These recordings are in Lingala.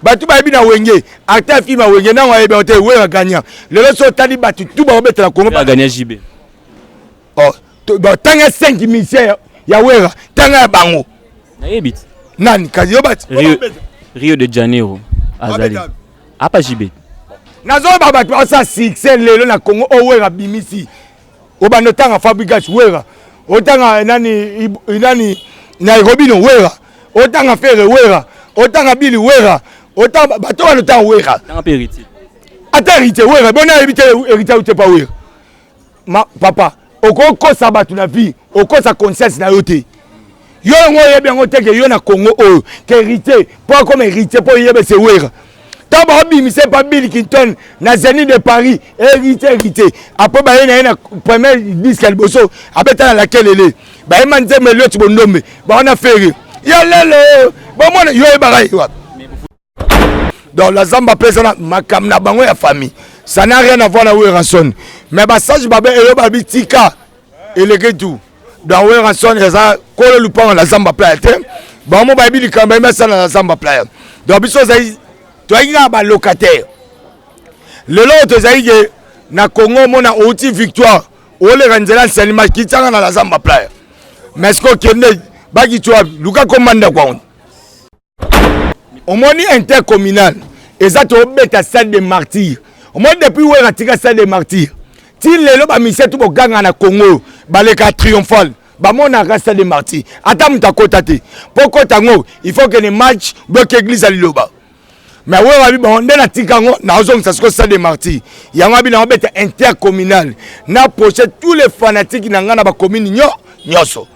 Batu bayebi na wenge, acteur film wenge na wayebi ote wera gagnant. Le so tali batu tout ba obeta na Congo ba gagner JB. Oh, tanga 5 millions ya wera, tanga ya bango. Na yebit. Nani kazi yo bat. Rio de Janeiro azali. Apa JB. Nazo ba batu sa succès lelo na Congo o wera bimisi. Obano tanga fabrication wera. Otanga nani Nairobi no wera. Otanga fere wera. Otanga bili wera. Otanga bato wana otanga wera. Tanga héritier. Ata héritier wera. Bona éviter héritier ou te pas wera. Ma papa, oko sa batu na vie, oko sa conscience na yote. Yo ngo yebe ngo teke yo na Congo o que héritier, pas comme héritier pour yebe se wera. Taba bimise pas Bill Clinton na Zénith de Paris, héritier. Après ba na premier disque alboso, abeta na laquelle elle. Ba manze me l'autre bondombe. Ba on a fait. Ya lelo, ba mona yo e barai wa. Dans la Zamba pesa makam na bango ya famille. Ça n'a rien à voir na Weranson. Mais ba sage babe elo babi tika. Eleke tout. Dans Weranson eza ko le lupan la Zamba playa. Ba mo babi likamba mesa na Zamba playa. Donc biso zai toi il y a ba locataire. Le lot zaïge na Congo mona outil victoire. Ole ranzela selima kitanga na la Zamba playa. Mais ce que kende baki tu luka komanda kwa on. Omoni intercommunal exact au beta stade de martyrs. Omoni depuis où ratika stade de martyrs. Ti lelo ba mise tout boganga na Congo baleka triomphal. Ba mona stade de martyrs. Ata mutakota te. Poko tango il faut que les matchs bloque église à Liloba. Mais ouais rabi ba onde na tikango na ozong ça se stade de martyrs. Yango bi na beta intercommunal. Na projet tous les fanatiques na ngana ba commune nyoso.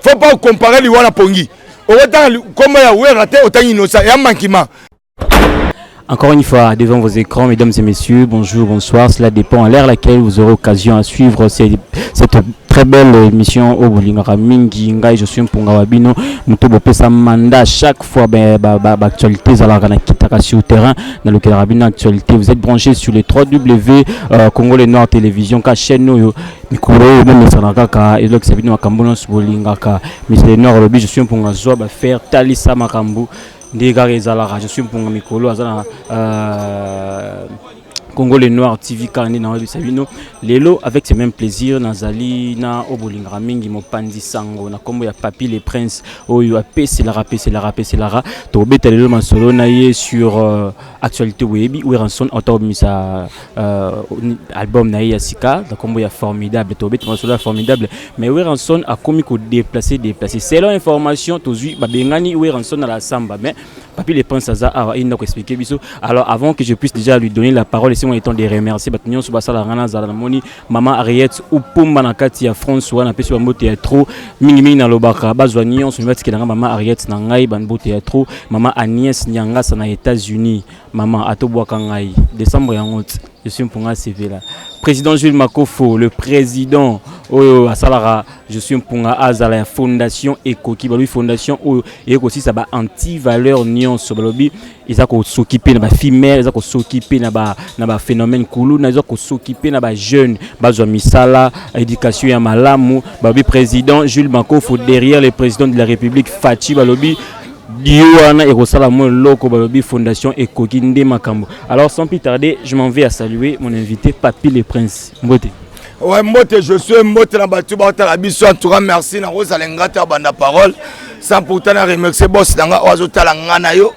Faut pas comparer les wana pongi. Autant comme ya wera te autant innocent et manquement. Encore une fois, devant vos écrans, mesdames et messieurs, bonjour, bonsoir. Cela dépend à l'ère laquelle vous aurez occasion à suivre cette très belle émission au Bolingara Mingi Ngai. Je suis Mpunga Wabino. Mutobo pesa mandat chaque fois actualité Zalarana Kitaka sur le terrain dans le Carabine actualité. Vous êtes branchés sur les 3W Congo les Noirs Télévision ka chaîne no Mikuro même Sanaka et le Sabino Makambono Bolingaka. Monsieur Nord Lobby, je suis Mpunga Zoba faire Talisa Makambu. Je suis pour Mikolo Congo les Noirs TV Carnet na Sabino Lelo avec ces mêmes plaisirs Nazali na Obolingra Mingi Mopandi Sango na kombo ya Papi les Princes oyo apesi la to beta lelo masolo na ye sur actualité webi Weranson automisa album na ye Sika na kombo ya formidable to beta masolo formidable mais Weranson a commis ko déplacer selon information tozui babengani Weranson na la samba mais Papi les Princes a il n'a expliqué biso. Alors avant que je puisse déjà lui donner la parole, laissez-moi étant de remercier Batignon Subasala Rana Zalamoni, Maman Ariette ou Pumba Nakati à François na pesu ba théâtre, mingi na lobaka bazwanyon so metiki na Maman Ariette na ngai banbo théâtre, Maman Agnès Nyanga na États-Unis, Maman Atobwaka ngai décembre yangote. Je suis Mpunga CV là. Président Jules Makofo, le président Asalara, je suis Mpunga Azala Fondation Ekoki, lui fondation et aussi ça va anti-valeur nion sur lobby, ils ont s'occuper na ba femelle, ils ont s'occuper na ba phénomène koulou, ils ont s'occuper na ba jeune, bazwa misala, éducation ya malamu, babi président Jules Makofo derrière le président de la République Fachi Balobi. Diouana et Rosalamon Loko Balobi Fondation et Kokinde Makambo. Alors sans plus tarder, je m'en vais à saluer mon invité Papi les Princes. Mbote. Ouais Mbote, je suis Mbote na batu bata la biso en tout cas merci na Rosalengata banda parole. Sans pourtant remercier boss nanga ozotala ngana yo.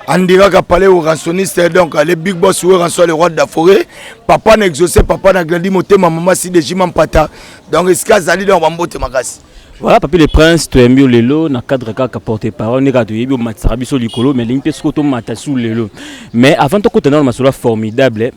Andira ka parler au rançonniste donc les big boss ou rançon le roi de la forêt. Papa n'a exaucé, papa n'a grandi motema maman si de jimam pata. Donc eska zali donc Mbote makasi. Voilà, Papi les Princes, tu es mieux lelo, na cadre ka porter parole, n'est pas de yebi au matsarabiso likolo, mais l'impe skoto matasu lelo. Mais avant de continuer dans ma formidable,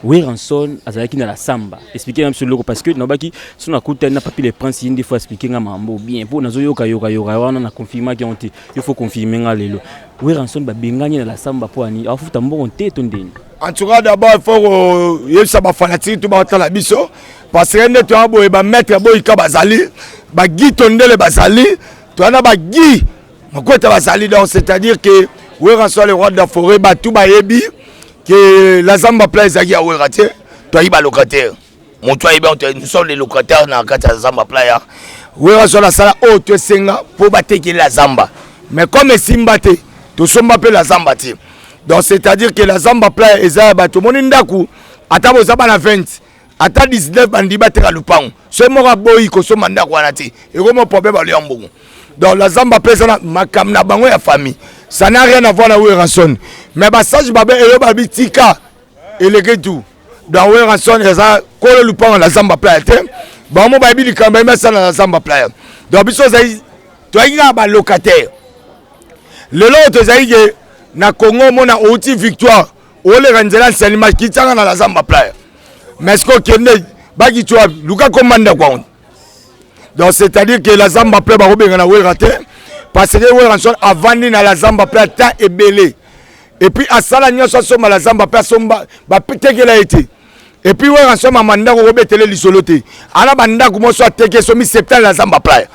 Weranson azalaki na la samba. Expliquer même sur le parce que nobaki son akuta na Papi les Princes une des fois expliquer nga mambo bien pour nazo yoka wana na confirmer que on il faut confirmer nga lelo. Weranson ba bengani na la samba pour ani afuta mbongo te tondeni. En tout cas d'abord il faut yebisa ba fanatique tout ba tala biso parce que ne to abo ba mettre bo ikabazali ba gi tondele bazali to na ba gi makota bazali donc c'est-à-dire que Weranson le roi de la forêt ba tout ba yebi que la Zamba Playa est à Werate, toi il est locataire. Mon toi nous sommes les locataires dans la Zamba Playa. Weranson la sala oh tu es senga pour battre la Zamba. Mais comme Simbate, to somba pe la zamba ti. Donc c'est-à-dire que la zamba plaire eza bato moni ndaku ata bozaba na 20 ata 19 bandi bateka lupango. Ce mora boyi ko somba ndaku wana ti. Et comme problème ba liambongo. Donc la zamba plaire ça makam na bango ya famille. Ça n'a rien à voir na Weranson. Mais ba sage babe elo ba bitika eleke tout. Dans Weranson eza ko le lupango la zamba plaire te. Ba mo ba bi likamba mais ça na zamba plaire. Donc biso zai to inga ba locataire. Le lot zai ke na Congo mona outil victoire ole ranzela salima kitanga na la zamba plaire. Mais ce que kende ba ki tu luka komanda kwa. Donc c'est-à-dire que la zamba plaire ba robenga na Werate parce que Weranson avant na la zamba plaire temps est belé. Et puis à sala nyoso soma la zamba plaire somba ba peteke la été. Et puis Weranson mamanda ko betele lisolote. Ala banda ko mo so teke so mi septembre la zamba plaire.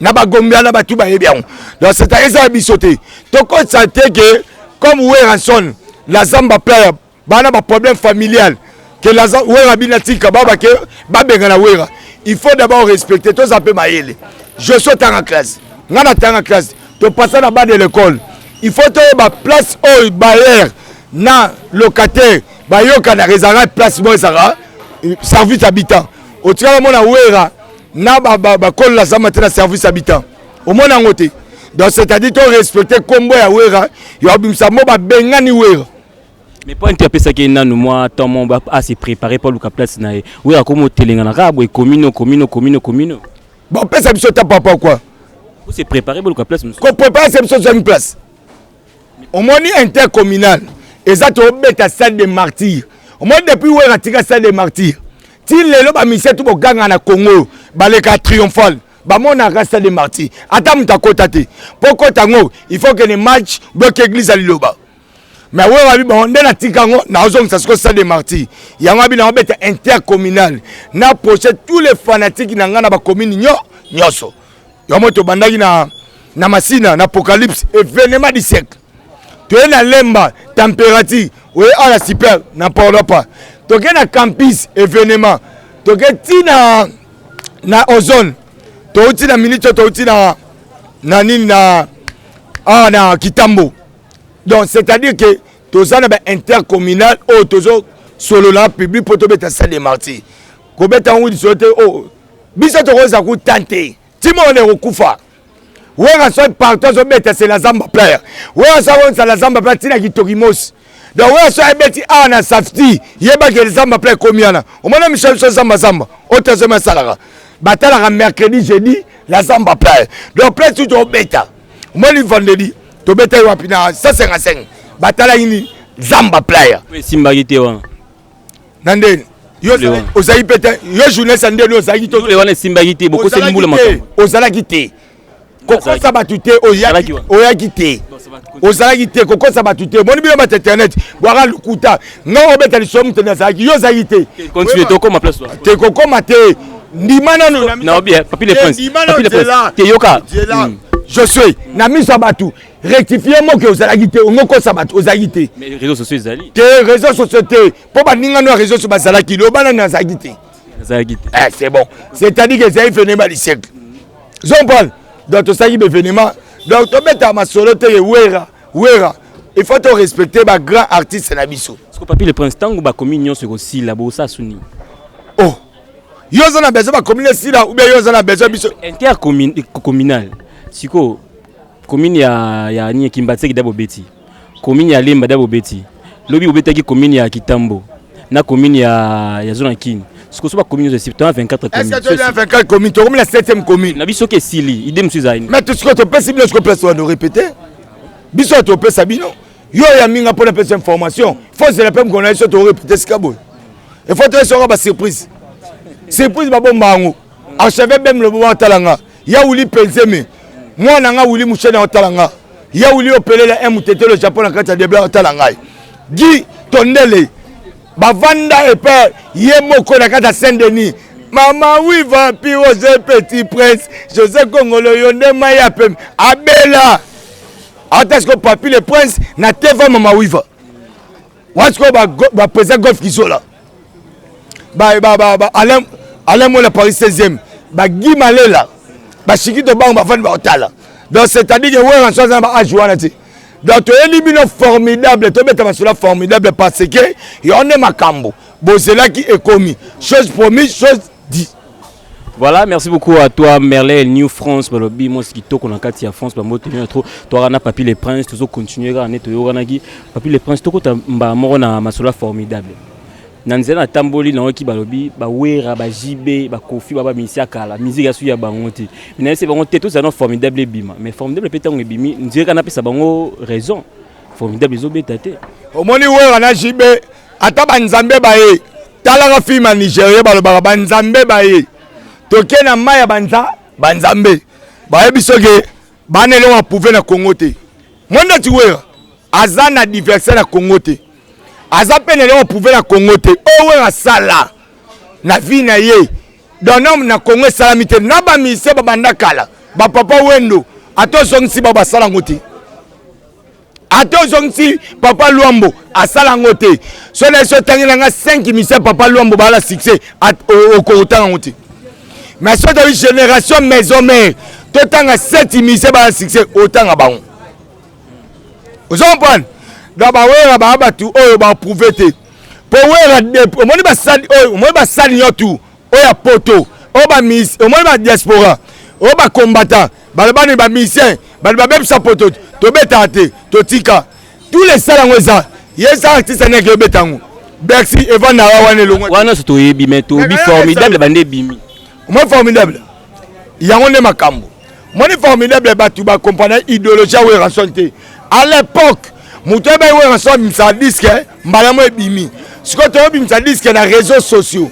Na ba gombia na ba tuba bien. Donc c'est à ça bisoté. Donc quand ça que comme Weranson la zamba plaire ba na ba problème familial que la Wera binatika baba que ba benga na Wera. Il faut d'abord respecter tous un peu maïle. Je saute en classe. Ngana tanga classe. Tu passes na bas de l'école. Il faut te ba place au bailleur na locataire ba yoka na réservoir place bon ça service habitant. Au tia mon na Wera na ba kol la zamba na service habitant. Au mon ngote. Donc c'est-à-dire tu respecter combo ya Wera, yo bimsa mo ba bengani Wera. Mais pour interpréter ça qui est nan moi tant mon ba assez préparé pour le place na oui à comme telenga na rabo commune. Bon pesa biso ta papa quoi. Vous c'est préparé pour le place monsieur. Ko préparer c'est biso une place. Au moni intercommunal exact au beta salle de martyrs. Au moins depuis où on tika salle de martyrs. Ti lelo ba mission tout ganga na Congo ba le ka triomphal. Ba mona rasta de martyrs. Ata muta kota te. Pour kota ngo, il faut que les matchs bloque église à liloba. Mais ouais rabi bon ndena tikango na ozong ça se salle de martyrs. Yango bi na beta intercommunal. Na projet tous les fanatiques na ngana ba commune nyoso. Yomo to bandaki na Masina na Apocalypse événement du siècle. Tu es na lemba température oui à la super na parle pas. Tu es na campus événement. Tu es na ozone. Tu es na minute tu es na nini na Kitambo. Donc c'est-à-dire que tous ana ba intercommunal ou tous solo la public pour te mettre salle de martyrs. Ko beta ngudi sote oh biso to roza ku tante. Timo on est okufa. Weranson partout zo beta c'est la zamba plaire. Weranson c'est la zamba plaire tina kitokimos. Donc Weranson beti ana safety yeba que zamba plaire comiana. O mona Michel so zamba. Otazema salara. Batala mercredi jeudi la zamba plaire. Donc plaire tout au beta. O mona vendredi to beta wapi na 155. Batala ini zamba plaire. Oui simbagité wa. Nandeni yo ozali pete yo journée sande no ozali to les wana simbagité beaucoup c'est mbula makamba. Ozalaki te. Koko sabatu te oyaki te. Ozalaki te koko sabatu te. Moni bilo mat internet boira lukuta. Non obeta li somu te nazaki yo ozali te. Continue to comme place. Te koko mate ndimana no na. Non bien papi les princes. Papi les princes. Te yoka. Je suis na miso batu. Rectifier mo que ozalaki te ngoko sabatu ozalaki te. Mais réseaux sociaux ezali. Te réseaux sociaux te. Po ba ninga no réseaux sociaux bazalaki lo bana nazaki te. C'est bon. C'est-à-dire que c'est un phénomène du siècle. J'en parle. Donc, tout ça qui est événement. Donc, tu mets ma solo, tu es Wera. Il faut te respecter les grands artistes Nabiso. Est-ce que papi le prince tango ba communion sur aussi la bossa suni. Oh. Yo zana besoin ba communion si là ou bien yo zana besoin biso. Intercommunal. Siko commune ya ni Kimbatseki dabo beti. Commune ya Lemba dabo beti. Lobi obetaki commune ya Kitambo. Na commune ya zona Kin. Ce que soit commune de 24 communes. Est-ce que tu as 24 communes? Tu as la 7e commune. Na biso ke sili, idem suzaini. Mais tout ce que tu peux c'est bien ce que place de répéter. Biso tu peux sabino. Yo ya minga pour la petite information. Faut c'est la peine qu'on a sur te répéter ce cabo. Il faut te sera ba surprise. Surprise ba bomba ngo. Archevêque même le moment talanga. Ya wuli penzeme. Moi nanga wuli mushena o talanga. Ya wuli opelé la MTT le Japon en kata de blanc talanga. Di tondele. Bavanda et père, Yemoko na kata Saint-Denis. Maman, oui, vampire, José Petit Prince, José Congolo, Yonde Mayapem, Abela. Attends que papi le prince, na teva maman, oui, va. What's que va présent golf qui sont là. Alain, moi, la Paris 16e. Guy Malela. Chiki de Bang, Bafan, Baotala. Donc, c'est-à-dire que, ouais, en chose, à jouer, donc tu es libino formidable tu beta masula formidable parce que yon est makambo bozela qui est commis chose promise chose dit. Voilà, merci beaucoup à toi Merlin New France balobi moi ce qui toko na kati ya France ba mo tenir trop toi na Papi les Princes toujours continuer à neto yo na gi Papi les Princes toko mba moko na masula formidable nanzela tamboli na oki balobi ba wera ba jibe ba kofi ba misia kala musique asu ya bango te mais c'est bango te tous ça formidable bima mais formidable peut-être on bimi ndire kana pesa bango raison formidable ezobeta te omoni wera na jibe ata banzambe bae talaka film na Nigeria balobaka banzambe bae toke na maya banzambe bayebi soke banelo wa pouvoir na Congo te monde ti wera aza na diversaire na Congo te aza penelo wa pouvoir na Congo te o wera sala na vie na ye donnom na Congo salamite na ba mise ba bandakala ba papa wendo atozongisi ba basala ngote atozongisi papa Luambo asala ngote so na so tangina nga 5 mise papa Luambo bala succès au korotanga ngote. Mais soit de génération maison mère, tout temps à 7 émissions par succès autant à baon. Vous comprenez? D'abord on va tout on va prouver te. Pour on va sali on va sali tout. On a poto, on va miss, on va diaspora, on va combattant, balabani ba misien, balaba même sa poto, to betate, to tika. Tous les salangweza, yes artiste na ke betango. Merci Evan na wane longo. Wana c'est to yebi mais to bi formidable bande bimi. Moi formidable. Il y a un makambo. Moi formidable batu ba compagnie idéologie ou rationalité. À l'époque, Moutebe ou rançon sa disque, malamo bimi. Ce que tu as bim sa disque na réseaux sociaux.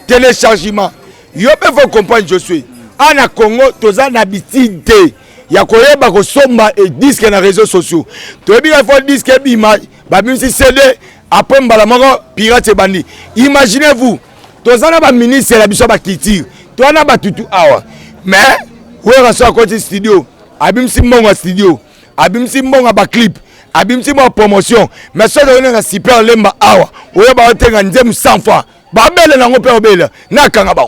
Téléchargement. Yo peut faut comprendre je suis. Ana Congo toza na bitide. Ya koyeba ko somba et disque na réseaux sociaux. Tu bien faut disque bima, ba bim si CD après mbalamoko pirate bandi. Imaginez-vous, toza na ba ministre la biso ba culture. Toi na batutu awa mais we raso à côté studio abim si mbonga studio abim si mbonga ba clip abim si mo promotion mais so de na super lemba awa we ba tenga nzemu 100 fois ba bele na ngope obele na kanga ba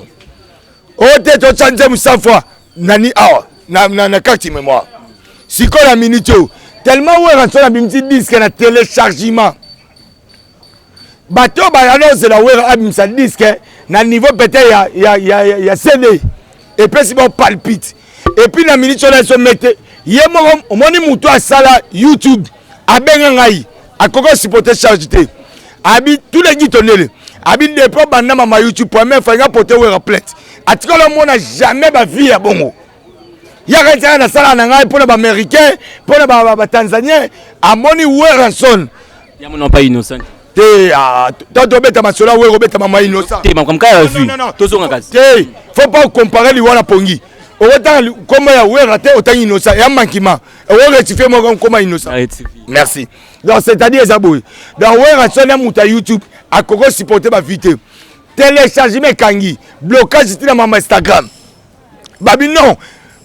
o te to chanze 100 fois nani awa na carte mémoire siko la minute tellement we raso na bim si disque na téléchargement bato ba annonce la we abim sa disque na niveau peut-être il y a CD et puis si bon palpite et puis na minute on se mette yemo moni muto asala YouTube abenga ngai akoko supporter chargité abi tous les guitonnels abi depuis banda mama YouTube première fois nga porter we plate atikolo mona jamais ba vie ya bongo ya kanza na sala na ngai pour ba américain pour ba tanzanien amoni we ranson ya mon pas innocent Toto beta masola we robeta mama innocent. Faut pas comparer liwana pongi. Autant comme ya we raté autant innocent et manquement. Et on rectifie moi comme innocent. Merci. Donc c'est-à-dire Zaboué. Donc we rasona muta YouTube a koko supporter ma vite. Téléchargement kangi, blocage sur ma Instagram. Babi non.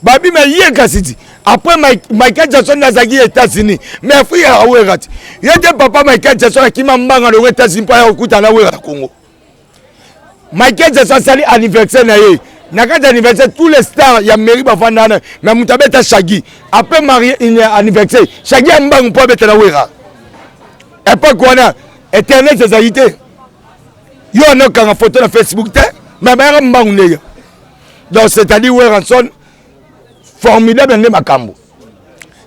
Babi mais hier kasiti. Après Michael Jackson nazagi aux États-Unis mais frère awerat yete papa Michael Jackson qui m'a mbanga aux États-Unis pa okuta na wera Congo. Michael Jackson sali anniversaire na ye na quand anniversaire tous les stars ya mairie bavanda na mais mutabeta Shaggy après marié anniversaire Shaggy mbanga po beta na wera et pas quoi na éternel société yo na kanga photo na Facebook te mais ba mbanga ne donc c'est-à-dire Weranson formidable ne makambo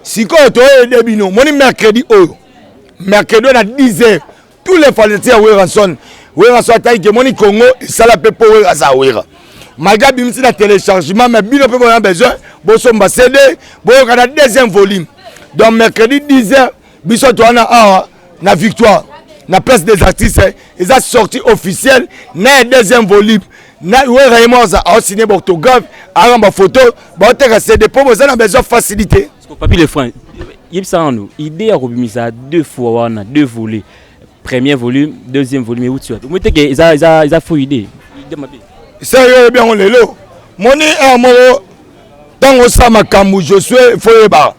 siko to debino moni mercredi mercredi à 10h tous les volontaires Weranson taille que moni Congo ça la peut pour ça wera malgré bimsi na téléchargement mais bino peut avoir besoin bo somba CD bo kana deuxième volume donc mercredi 10h biso to na victoire na place des artistes ils a sorti officiel na deuxième volume na wera emoza a signé autographe a ma photo ba te CD pour vous avez besoin facilité Papi les Princes yebisa nous idée à robimisa 2 fois wana 2 volets premier volume deuxième volume et où tu as moi te que ils a faux idée sérieux bien on lelo moni amoro tango sa makambu je suis foyeba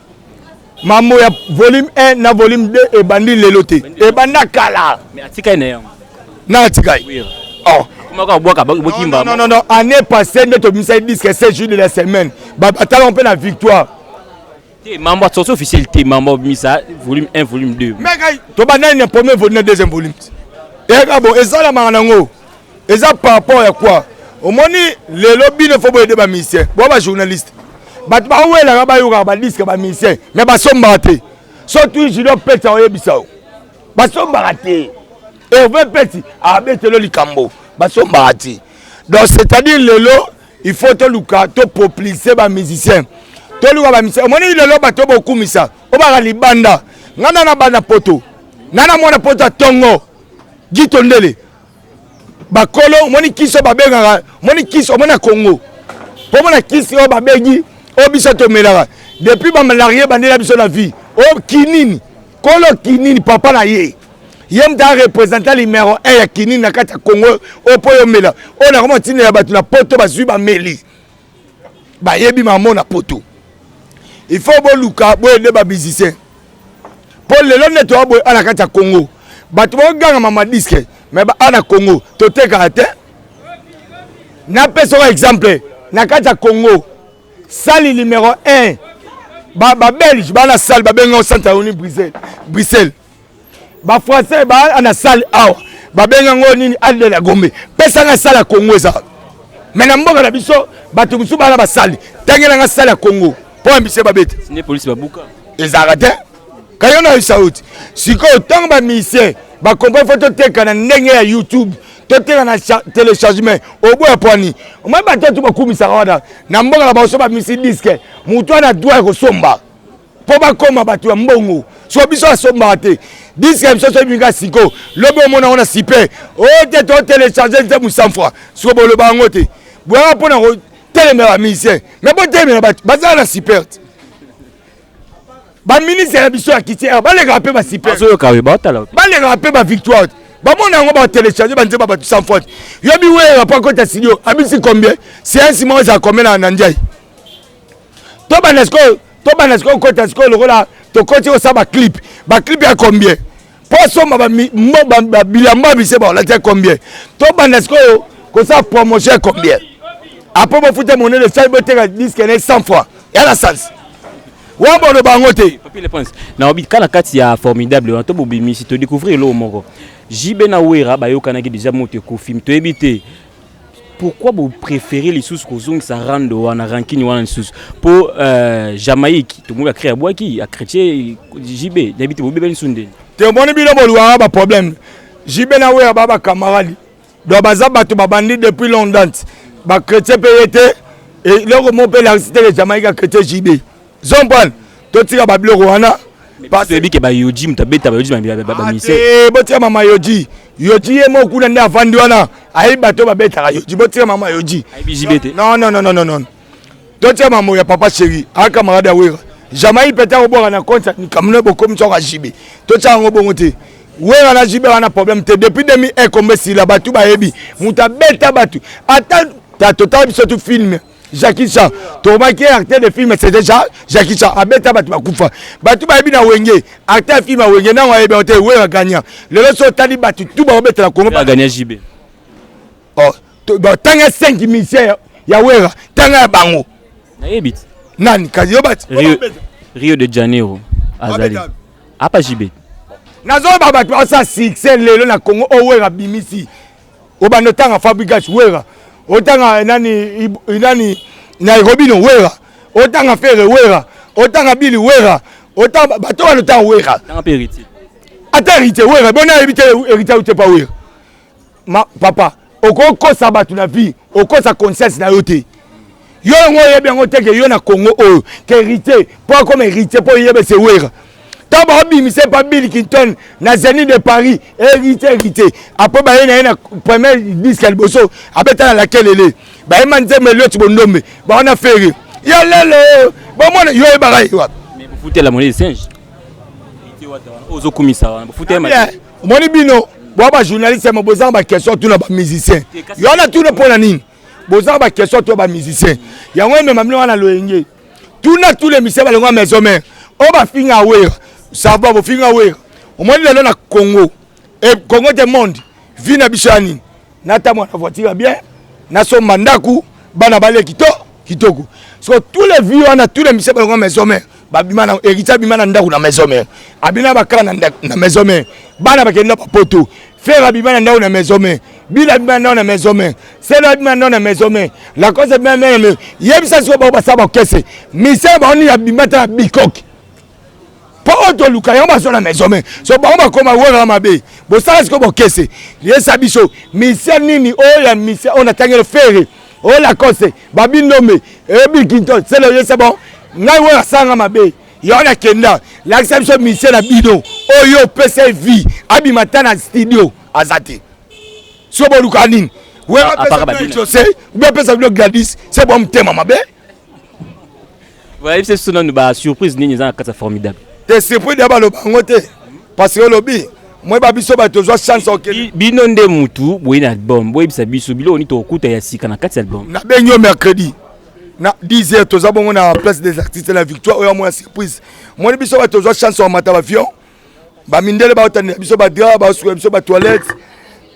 mamo ya volume 1 na volume 2 et bandi leloté et banda kala mais atika na atika oh non, année passée, notre ministère disque 7 jours de la semaine. Batalon peut la victoire. T'es membre officiel, t'es membre Misa, volume 1, volume 2. Mais tu as un premier volume, deuxième volume. Et bon, et ça la maranango. Et ça par rapport à quoi? Au moment les lobbies ne faut pas aider les musiciens. Bon, les journalistes. Mais tu vas où est la rabat ou disque les musiciens. Mais ils sont baratés. Surtout, je dois péter à Yébissao. Ils sont baratés. Et on veut péter à Betelo Likambo. Ils sont baratés. Donc, c'est-à-dire, le lot, il faut te luka, te proplicer les musiciens. Te luka les musiciens. Au moment où le lot, il faut beaucoup de ça. On va aller banda. Nana na banda poto. Nana mona poto tongo. Gitondele. Bakolo moni kiso babenga moni kiso mona Congo po mona kiso babengi o biso to melaka depuis ba malarié bandela biso la vie o kinini kolo kinini papa na ye yem ta représentant numéro 1 ya kinini na kata Congo o po yo mela o na komo tine ya batu na poto ba zui ba meli ba yebi mamo na poto il faut bo luka bo de ba musicien pour le lonne to bo ana kata Congo batu bo ganga mama disque. Mais en Congo, tu es caractère. Na peso exemple, na kata Congo, salle numéro 1. Belge, la salle, benga centre uni Bruxelles. Ba français na salle awa. Benga ngoni alde la Gombe. Pesa na salle à Congo ça. Mais na mboka na biso, batu musu bana ba salle. Tangela na salle à Congo. Pour mbise babete. C'est police babuka. Ils arrêtent. Quand on a eu ça, si on tant de musiciens, bah comprendre faut te faire un ndenge YouTube, te faire un téléchargement au bout à poignet. On m'a battu tout beaucoup misarada. Namboka la baso ba misi disque. Mutu ana doit kosomba. Po ba koma batu ya mbongo. So biso asomba te. Disque mso binga siko. Lobo mona ona sipe. O te to télécharger te musamfwa. So bo le bango te. Boya pona ko télémera musicien. Mais bon télémera batu. Bazala sipe. Ba ministre ya biso ya kitier ba les rapper ba super so ka we ba tala ba les rapper ba victoire ba mona ngo ba télécharger ba nzeba ba tout sans faute yo bi we rapport côté studio abisi combien c'est un simon ça combien na ndjai to banesco côté studio le là to côté ça ba clip ya combien pour ça ba bilamba bise ba la combien to banesco ko ça promotion combien après ba foutre monnaie le ça boter disque 100 fois et à la sens. Wabo de bangote. Papi les princes. Na obi kala kati ya formidable on to bobimi si to découvrir lo moko. Jibe na wera ba yo kanaki déjà moto ko film to ebité. Pourquoi vous préférez les sous kozong ça rando wana ranking wana sous pour Jamaïque tout monde a créé bois qui a chrétien Jibe d'habiter bobe ben sunde. Te moni bilo bolwa ba problème. Jibe na wera ba camarade. Do baza bato ba bandi depuis longtemps. Ba chrétien pété et le mon père la cité de Jamaïque a chrétien Jibe. Zombal, to tira ba bloko wana. Parce que bike ba yoji mutabeta ba yoji ba mise. Botia mama yoji. Yoji e mo kuna nda vandi wana. Ai bato ba beta yoji. Botia mama yoji. Ai bijibete. Non. To tira mama ya papa chéri. Aka camarade wera. Jamais peta obo na compte ni kamne boko mtsoka jibe. To tira ngo bongote. Wera na jibe wana problème te depuis 2001 comme si la batu ba yebi. Mutabeta batu. Attends ta total biso tout film. Jackie Chan, Thomas qui est acteur de film, c'est déjà Jackie Chan. Abeta batu bakufa. Batu ba na wenge, acteur film a wenge na wa ebe ote wera gagnant. Le reste tali batu tout ba obeta na Congo ba gagner JB. Oh, ba tanga 5 militaires ya wera, tanga bango. Na yebit. Nani kazi obati? Rio de Janeiro. Azali. Apa JB. Nazo ba batu asa succès lelo na Congo o wera bimisi. Obano tanga fabrication wera. Otanga nani Nairobi no wera otanga fere wera otanga bili wera otanga bato wana otanga wera tanga héritier héritier wera bona héritier ou te pas wera ma papa okokosa bato na vie okosa conscience na yote yo ngo yebi ngo teke yo na Congo o ke héritier pour comme héritier pour yebe se wera Taba bimise pas Bill Clinton na Zénith de Paris hérité après ba na premier disque alboso abeta laquelle elle est ba manze melio tibondombe ba on a fait ya lelo ba mona yo e barai wa mais vous foutez la monnaie de singe hérité wata ozo komisa wana vous foutez ma moni bino bo ba journaliste mo bozan ba question tout na ba musicien yo na tout le pour nini bozan ba question tout ba musicien ya ngwe me mamlo wana loyenge tout na tous les musiciens ba lengo maison mère o ba finga we ça va vous finir ouais au moins là na Congo et Congo du monde vina bishani nata mwana voiture bien na so mandaku bana bale kitoko so tous les vieux on a tous les monsieur ba maison mais babimana héritier bimana ndako na maison mère abina bakala na maison mère bana bakenda poto faire abimana ndako na maison mère bila abimana ndako na maison mère c'est abimana ndako na maison mère la cause bien même yebisa so ba saba kese mise ba oni abimata bikoki po oto luka yamba so na maison mère so ba on koma wera mabe bo sala ko bokese yesa biso mise nini o ya mise on a tangelo faire o la cause babinome ebi kinto c'est le yesa bon ngai wera sanga mabe yona kenda l'exception mise na bido oyo pese vie abimata na studio azati so bo luka nini wera pese José ou pese le Gladys c'est bon tema mabe ouais c'est souvent une surprise nini za kata formidable te surprise d'abord le bangote parce que lobby moi ba biso ba tozo chance okeli bino nde mutu boyi na album boyi bisa biso bilo oni to okuta ya sika na kati album na benyo mercredi na 10h tozo bongo na place des artistes la victoire oyo moi surprise moi biso ba tozo chance en mata avion ba mindele ba otane biso ba dra ba suwe biso ba toilette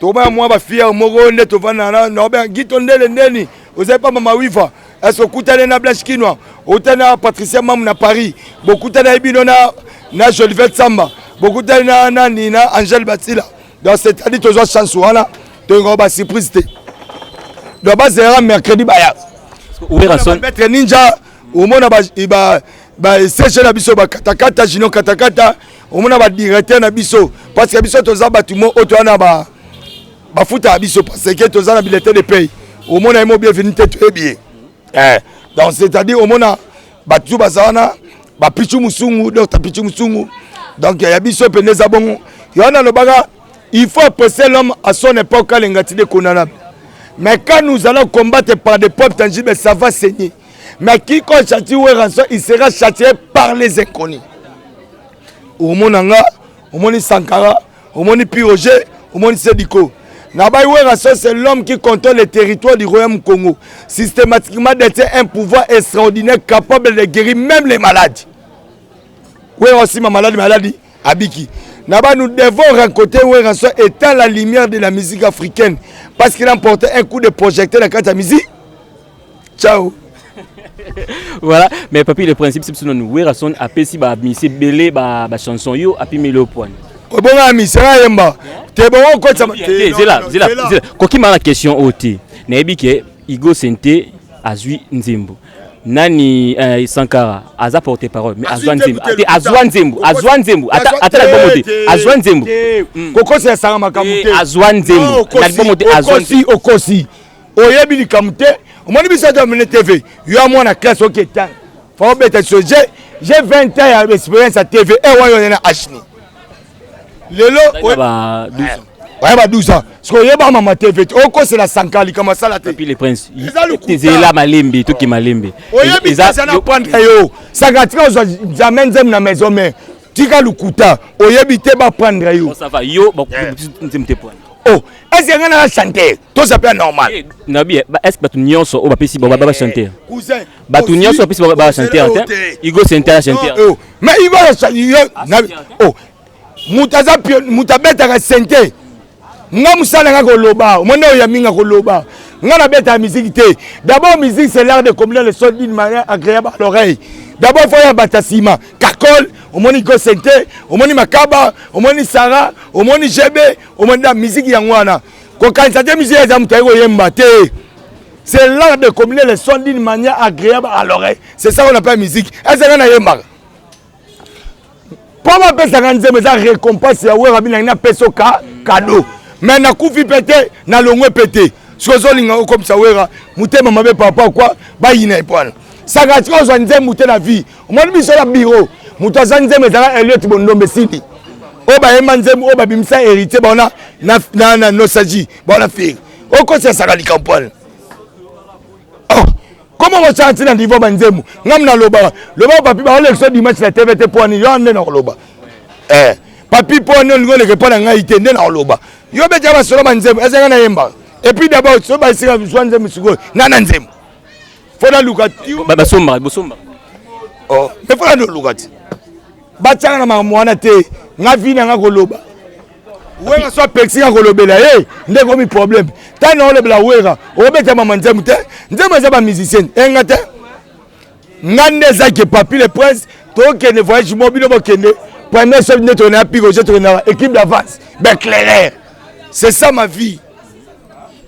to ba moi ba fier moko nde to vana na no ben gito ndele ndeni oza pas mama wifa est-ce que kutane na Blanche Kinois otana Patricia Mam na Paris beaucoup tana bino na Jolivet Samba beaucoup tana na Nina Angel Batila dans cette année toujours chance voilà donc ba surprise te do ba zera mercredi ba ya ouvrir son mettre ninja au mona ba session na biso ba katakata jino katakata au mona ba directeur na biso parce que biso toza batumo oto na ba futa biso parce que toza na bulletin de paye au mona imo bienvenue te bien donc c'est-à-dire au mona batu bazana ba pichu musungu docteur pichu musungu donc ya biso peneza bongo yona lo baga il faut presser l'homme à son époque à l'engati de konana mais quand nous allons combattre par des peuples tangibles ça va saigner mais qui quand châtie ou rançon il sera châtié par les inconnus au monanga au moni Sankara au moni Piroger au moni Sediko. C'est l'homme qui contrôle le territoire du royaume Congo. Systématiquement détient un pouvoir extraordinaire capable de guérir même les malades. Oui, aussi ma maladie, Abiki. Nous devons rencontrer Ouérançon étant la lumière de la musique africaine. Parce qu'il a emporté un coup de projecteur dans la musique. Ciao. Voilà, mais papi, le principe, c'est que nous Ouérançon a pési c'est belé chanson yo a pi le point. Bon ami, c'est là yemba. T'es bon quoi ça? C'est là. Koki m'a la question ôté. Nebi ke Igo Sente azui Nzembo. Nani Sankara aza porter parole mais Azwan Nzembo. Azwan Nzembo. Ata la bombe. Azwan Nzembo. Koko c'est ça makamute. Azwan Nzembo. La bombe Azwan Okosi. Oyebi li kamute. Omoni bisa de mene TV. Yo moi na classe oketa. Faut bête j'ai 20 ans d'expérience à TV et ouais na achini. Lelo ouais ba 12 ans. Ouais ba 12 ans. Ce que yeba mama TV. Oko c'est la Sankali comme ça la puis les princes. Ils là malembe tout qui malembe. Oyebi ça na prendre yo. Sagatika jamais nzem na maison mais tika lukuta. Oyebi te ba prendre yo. Ça va yo ba nzem te point. Oh, est-ce que na chanter? Tout ça peut normal. Nabi est-ce que batu nyonso o ba pesi ba chanter? Cousin. Batu nyonso pesi ba chanter. Igo Sente a chanter. Mais Igo oh mutabeta ka sente nga musala nga koloba mona ya minga koloba nga na beta musique te d'abord musique c'est l'art de combiner le son d'une manière agréable à l'oreille d'abord faut y batasima kakol au moni Igo Sente au moni Makaba au moni Sara au moni Jebe au moni la musique ya ngwana ko kanisa de musique ya mutaiko yemba te c'est l'art de combiner le son d'une manière agréable à l'oreille c'est ça qu'on appelle musique est-ce que na yemba pour ma pesa kanze mais ça récompense ya wera bina na peso cadeau mais na kufi pété na longwe pété sozo linga comme ça wera mutema mabe papa quoi ba yina epwana saka tiko zo nze mute na vie mo biso la bureau muto zanze mais ça Elliot Bondombe Sidi o ba yema nze o ba bimisa héritier ba na nosaji ba na fille o ko c'est ça la campagne. Oh comment on chante dans niveau banzemu ngam na loba papi ba l'élection dimanche la TVT pour ni yo ndena loba papi pour ni ngo le répondre ngai te ndena loba yo be jaba solo banzemu ezanga na yemba et puis d'abord so ba sika nzemu siko nana nzemu fona lukati ba somba oh mais fona no lukati ba tsanga na mwana te ngavi na ngakoloba wera so pexinga kolobela ndeko mi problème tana olebela wera obeta mama nzemu te nzemu za ba musicien enga te ngande za ke papi le prince tokende voyage mobile bokende premier chef net on a pico je tourne équipe d'avance ben clair c'est ça ma vie.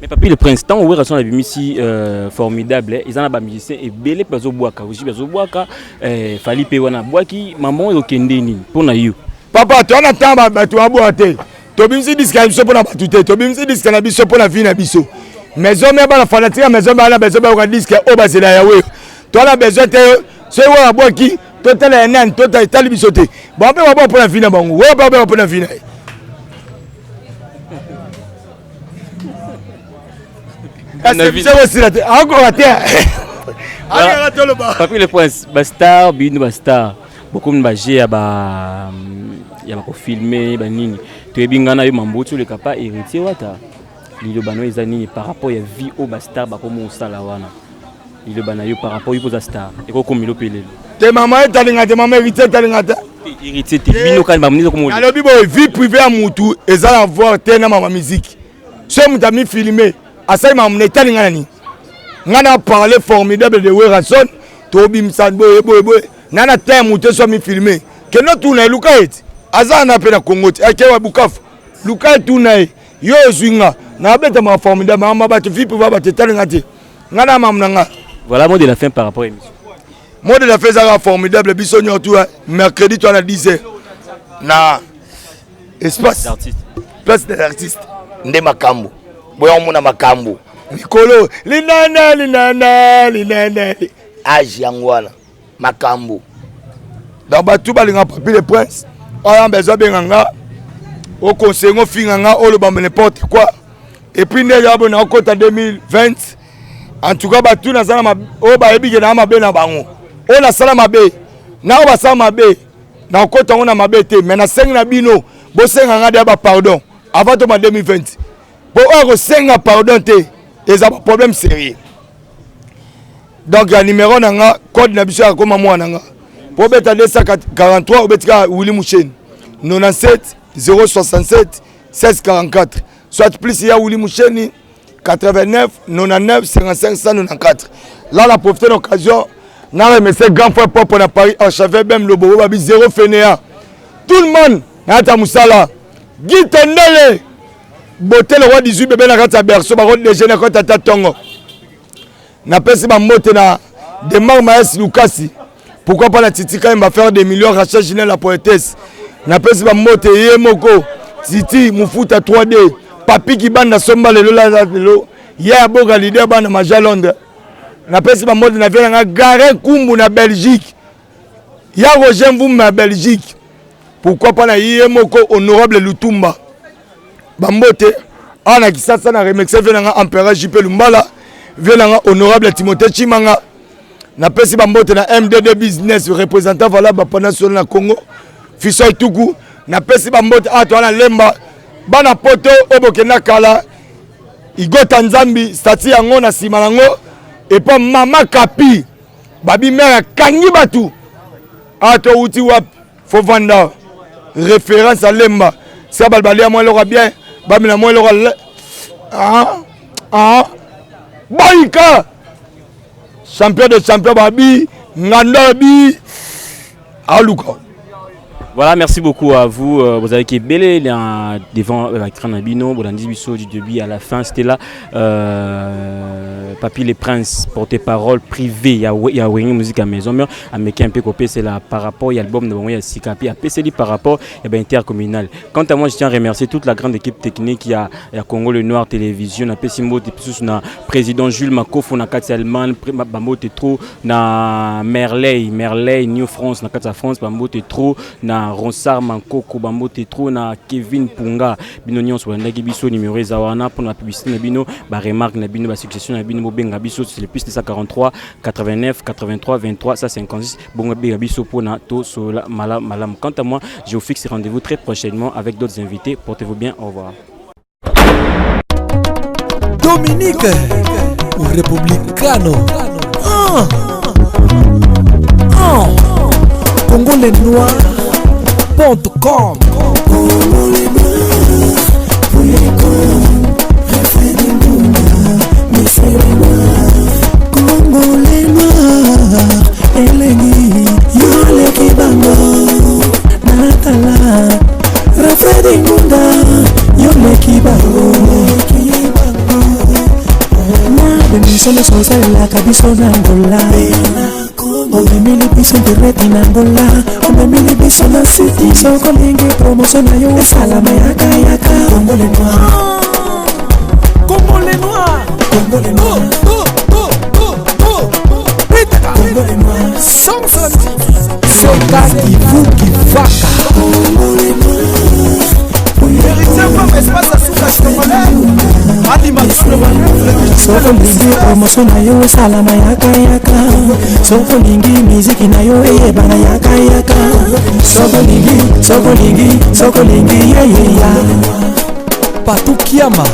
Mais papi le prince tant où raison la bimisi formidable ils en a ba musicien et belé bazo boaka aussi bazo boaka fali pe wana boaki maman okende ni pona yo papa tu as tamba ba tu aboate to bimisi disque biso pona batute to bimisi disque na biso pona vie na biso maison mais ba la fanatique maison ba la besoin ba disque o ba c'est la yawe to la besoin te c'est wa boaki total ya nan total tali biso te ba pe ba pona vie na bango wa ba pona vie na encore à terre. Papi le prince, Bastar, Bino Bastar. Beaucoup de bagés, il y a filmé, nini. Tu es bien gagné mambo, tu le capa héritier wata. Lilo bano ezani par rapport à vie au Bastar, bah comment on salawana. Lilo banayo par rapport au Bastar. Et quoi comme il opélé. Tes maman est allée, tes maman héritier talingata. Héritier, t'es bino quand même munizo comme. Alors bibo vie privée à Moutou, ezala voir tena mama musique. Ce mutami filmé. Asai m'a amené tali ngani. Ngana parlé formidable de Werason. Tobi msad boy. Nana time où tu sois mi filmé. Que non tourne Lukaet. Aza na pena Congo. Akewa Bukavu. Lukaet tourne. Yo zwinga. Na beta ma formidable. Ma ba tu fi pour ba te tali ngati. Ngana mamnanga. Voilà mot de la fin par rapport à l'émission. Mot de la fin ça formidable bisonyo tout mercredi toi na 10h. Na espace d'artiste. Place des artistes. Nde makambo. Boya mona makambo mikolo linana age yangwana makambo dans batu balinga papi le prince on besoin benganga au conseil ngo finganga o le bambe n'importe quoi et puis ndé yabo na kota 2020 en tout cas batu na sala o ba ebike na mabe na bango o na sala mabe na o ba sala mabe na kota ngona mabe te mais na senga na bino bo senga ngade ba pardon avant to 2020 pour eux, c'est pardon, ils ont un problème sérieux. Donc, il y a un numéro, code d'habitude, comme moi. Pour bêta 243, ou bêta Willy Mouchen. 97 067 1644. Soit plus, il y a Willy Mouchen, 89 99 55 194. Là, la profité de l'occasion, on a remercié grand frère Pop en Paris, en chauffeur, même le beau, zéro fainéant. Tout le monde, Nata Moussala, Guy Tendele. Beauté le roi 18 bébé na kata berceau ba roi de jeune quand tata tongo na pesi ba mote na de Maes Lukasi pourquoi pas la Titi quand il va faire des millions Rachel Ginelle la poétesse na pesi ba mote Yemoko Titi Mufuta 3D papi qui banda somba le la lo ya boga leader bana maja Londres na pesi ba mote na vela nga Gare Kumbu na Belgique ya Roger Mvum na Belgique pourquoi pas na Yemoko honorable Lutumba Bambote, ana kisasa na remixé venanga empereur JP Lumbala, venanga honorable Timothée Chimanga. Na pesi bambote na MDD business représentant valable pendant sur na Congo. Fisoy Tuku, na pesi bambote atwana lemba bana poto obokena kala. Igo Tanzambi stati yango na simanango et pas mama Kapi. Babi mère kangi batu. Ato uti wap fo vanda. Référence à lemba. Ça balbalia moi le bien. Bamina moi le Baïka champion de champion Babi Ngandabi Aluka. Voilà, merci beaucoup à vous. Vous avez été belé devant l'écran Nabino, vous avez dit du début à la fin. C'était là, Papi les Princes, porte-parole privé. Il y a une musique à maison, mais à Meké un peu copé, c'est là par rapport à l'album de Bongoya Sikapi, à PCD par rapport à intercommunal. Quant à moi, je tiens à remercier toute la grande équipe technique. Il y a Congo Le Noir Télévision, à Pessimbo, na président Jules Makof, na Katsi Allemagne, Bambo Tetro, na Merley, New France, na Katsa France, Bambo Tetro, na Ronsar Mankoko Bambo Tetro na Kevin Punga bino nyonso bandaki biso numéro zawana pour la publicité na bino ba remarque na bino ba suggestion na bino benga biso c'est le plus de 143 89 83 23 156 bonga benga biso pour na to sola malam. Quant à moi, je vous fixe rendez-vous très prochainement avec d'autres invités. Portez-vous bien, au revoir. Dominique ou Republicano Congo les Noirs.com Congo les Noirs, Eleni, yo le ngunda yoleki bango na biso na sosalelaka biso na ngola omemeli biso internet na ngola omemeli biso na siti sokolingi promotion na yo esalama yakayaka Congo les noirs Congo les noirs Congo les noirs Congo les noirs sans c'est Kati Vuki Vaka Congo les noirs sokolingi promotion na yo esalama yakayaka sokolingi miziki na yo eyebana yakayaka sokolingi yeyeya Patou Kiama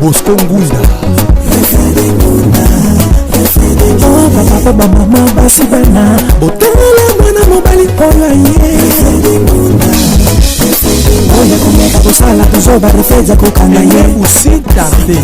Bosco Ngunda oh papa mama basi bana botela mwana mobali oyo aye oya komeka kosala tozoba refeza kokanga ye usitarde